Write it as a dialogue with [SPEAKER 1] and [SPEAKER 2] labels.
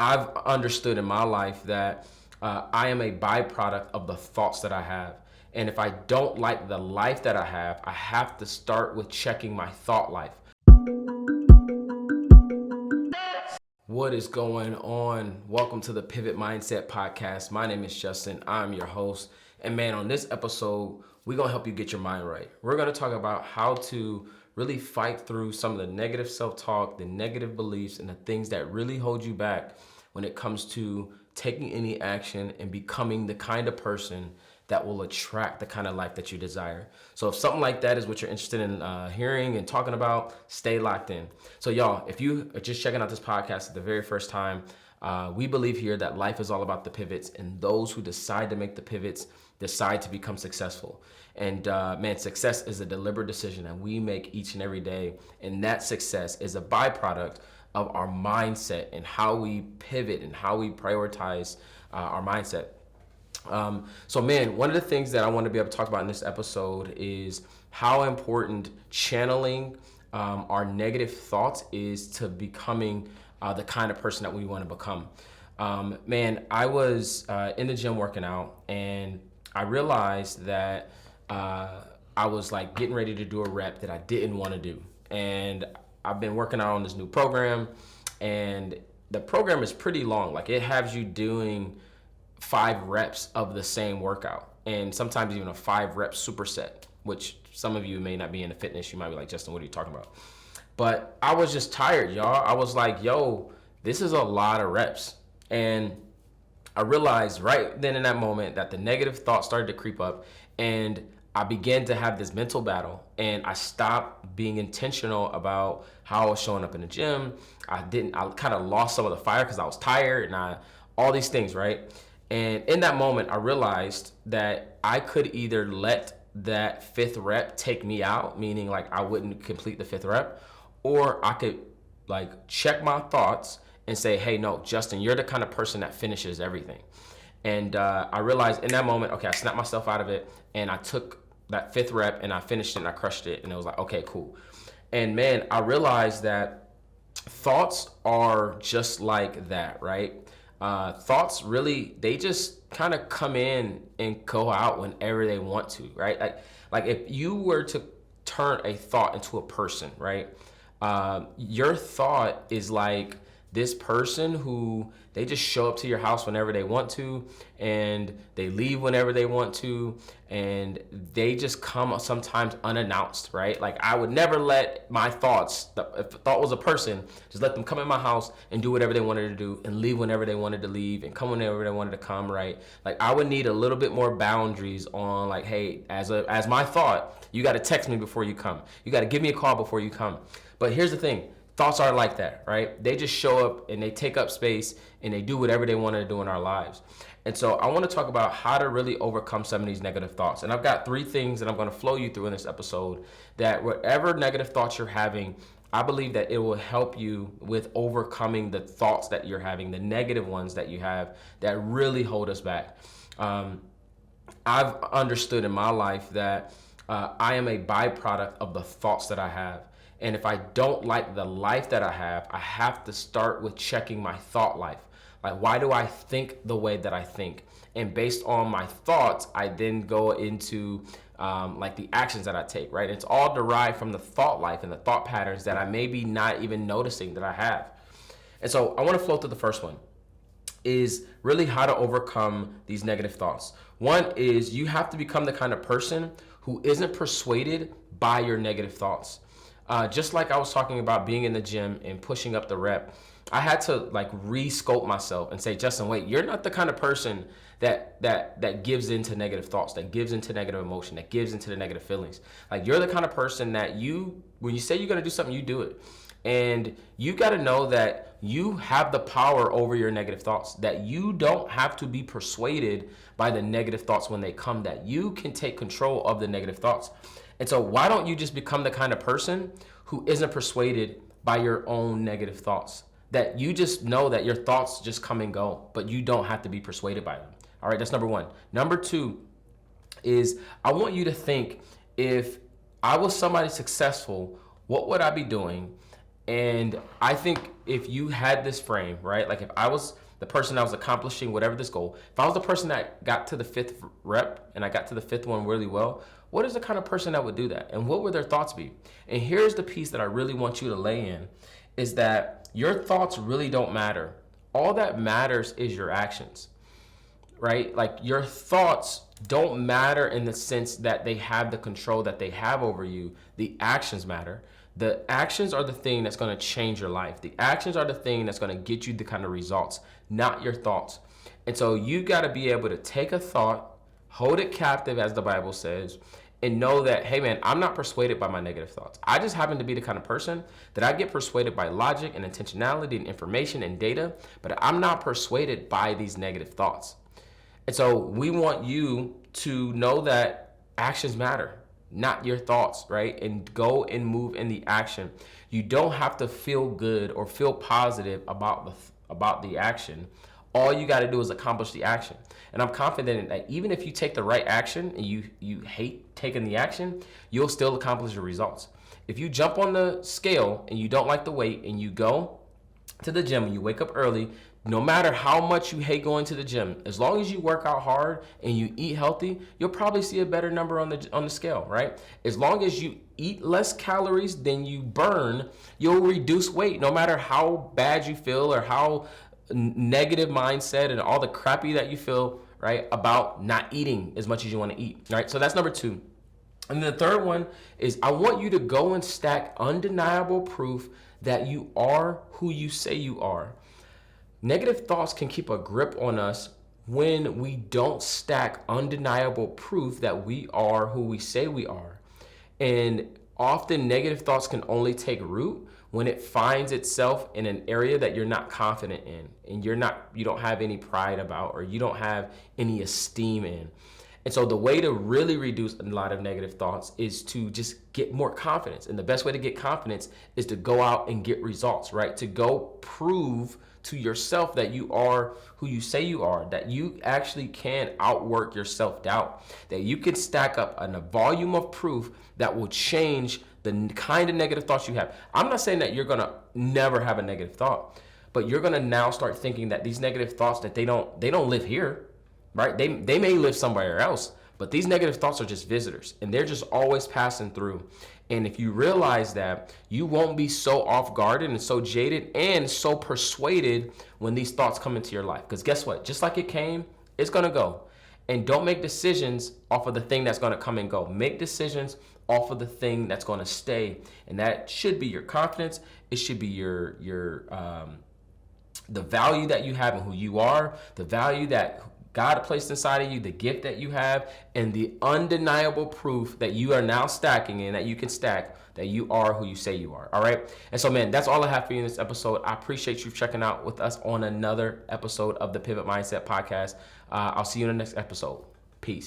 [SPEAKER 1] I've understood in my life that I am a byproduct of the thoughts that I have. And if I don't like the life that I have to start with checking my thought life. What is going on? Welcome to the Pivot Mindset Podcast. My name is Justin. I'm your host. And man, on this episode, we're going to help you get your mind right. We're going to talk about how to really fight through some of the negative self-talk, the negative beliefs, and the things that really hold you back when it comes to taking any action and becoming the kind of person that will attract the kind of life that you desire. So if something like that is what you're interested in hearing and talking about, stay locked in. So y'all, if you are just checking out this podcast at the very first time, we believe here that life is all about the pivots, and those who decide to make the pivots decide to become successful. And man, success is a deliberate decision that we make each and every day. And that success is a byproduct of our mindset and how we pivot and how we prioritize our mindset. So man, one of the things that I want to be able to talk about in this episode is how important channeling our negative thoughts is to becoming the kind of person that we want to become. Man, I was in the gym working out, and I realized that I was like getting ready to do a rep that I didn't want to do. And I've been working out on this new program, and the program is pretty long. Like, it has you doing 5 reps of the same workout, and sometimes even a 5 rep superset, which some of you may not be into fitness. You might be like, Justin, what are you talking about? But I was just tired, y'all. I was like, yo, this is a lot of reps. And I realized right then in that moment that the negative thoughts started to creep up, and I began to have this mental battle, and I stopped being intentional about how I was showing up in the gym. I kind of lost some of the fire because I was tired, and all these things, right? And in that moment, I realized that I could either let that 5th rep take me out, meaning like I wouldn't complete the 5th rep, or I could like check my thoughts and say, hey, no, Justin, you're the kind of person that finishes everything. And I realized in that moment, okay, I snapped myself out of it, and I took that 5th rep and I finished it and I crushed it. And it was like, okay, cool. And man, I realized that thoughts are just like that, right? Thoughts really, they just kind of come in and go out whenever they want to, right? Like if you were to turn a thought into a person, right? Your thought is like this person who they just show up to your house whenever they want to, and they leave whenever they want to, and they just come sometimes unannounced, right? Like, I would never let my thoughts, if a thought was a person, just let them come in my house and do whatever they wanted to do and leave whenever they wanted to leave and come whenever they wanted to come, right? Like, I would need a little bit more boundaries on like, hey, as my thought, you got to text me before you come. You got to give me a call before you come. But here's the thing. Thoughts are like that, right? They just show up and they take up space and they do whatever they want to do in our lives. And so I want to talk about how to really overcome some of these negative thoughts. And I've got 3 things that I'm going to flow you through in this episode, that whatever negative thoughts you're having, I believe that it will help you with overcoming the thoughts that you're having, the negative ones that you have that really hold us back. I've understood in my life that I am a byproduct of the thoughts that I have. And if I don't like the life that I have to start with checking my thought life. Like, why do I think the way that I think? And based on my thoughts, I then go into like the actions that I take, right? It's all derived from the thought life and the thought patterns that I may be not even noticing that I have. And so I want to flow through the first one, is really how to overcome these negative thoughts. One is you have to become the kind of person who isn't persuaded by your negative thoughts. Just like I was talking about being in the gym and pushing up the rep, I had to like re-scope myself and say, Justin, wait, you're not the kind of person that gives into negative thoughts, that gives into negative emotion, that gives into the negative feelings. Like, you're the kind of person that when you say you're going to do something, you do it. And you got to know that you have the power over your negative thoughts, that you don't have to be persuaded by the negative thoughts when they come, that you can take control of the negative thoughts. And so why don't you just become the kind of person who isn't persuaded by your own negative thoughts? That you just know that your thoughts just come and go, but you don't have to be persuaded by them. All right, that's number 1. Number 2 is I want you to think, if I was somebody successful, what would I be doing? And I think if you had this frame, right? Like if I was the person that was accomplishing whatever this goal, if I was the person that got to the 5th rep and I got to the 5th one really well, what is the kind of person that would do that? And what would their thoughts be? And here's the piece that I really want you to lay in, is that your thoughts really don't matter. All that matters is your actions, right? Like your thoughts don't matter in the sense that they have the control that they have over you. The actions matter. The actions are the thing that's going to change your life. The actions are the thing that's going to get you the kind of results, not your thoughts. And so you got to be able to take a thought, hold it captive, as the Bible says, and know that, hey man, I'm not persuaded by my negative thoughts. I just happen to be the kind of person that I get persuaded by logic and intentionality and information and data, but I'm not persuaded by these negative thoughts. And so we want you to know that actions matter, not your thoughts, right? And go and move in the action. You don't have to feel good or feel positive about the action. All you got to do is accomplish the action. And I'm confident that even if you take the right action and you hate taking the action, you'll still accomplish your results. If you jump on the scale and you don't like the weight and you go to the gym and you wake up early, no matter how much you hate going to the gym, as long as you work out hard and you eat healthy, you'll probably see a better number on the scale, right? As long as you eat less calories than you burn, you'll reduce weight no matter how bad you feel or how negative mindset and all the crappy that you feel, right, about not eating as much as you want to eat, right? So that's number 2. And the third one is I want you to go and stack undeniable proof that you are who you say you are. Negative thoughts can keep a grip on us when we don't stack undeniable proof that we are who we say we are. And often negative thoughts can only take root when it finds itself in an area that you're not confident in and you don't have any pride about, or you don't have any esteem in. And so the way to really reduce a lot of negative thoughts is to just get more confidence. And the best way to get confidence is to go out and get results, right? To go prove to yourself that you are who you say you are, that you actually can outwork your self-doubt, that you can stack up a volume of proof that will change the kind of negative thoughts you have. I'm not saying that you're gonna never have a negative thought, but you're gonna now start thinking that these negative thoughts, that they don't live here, right? They may live somewhere else, but these negative thoughts are just visitors and they're just always passing through. And if you realize that, you won't be so off guarded and so jaded and so persuaded when these thoughts come into your life. Because guess what? Just like it came, it's gonna go. And don't make decisions off of the thing that's gonna come and go. Make decisions off of the thing that's gonna stay. And that should be your confidence. It should be your the value that you have in who you are, the value that God placed inside of you, the gift that you have, and the undeniable proof that you are now stacking and that you can stack, that you are who you say you are. All right. And so, man, that's all I have for you in this episode. I appreciate you checking out with us on another episode of the Pivot Mindset Podcast. I'll see you in the next episode. Peace.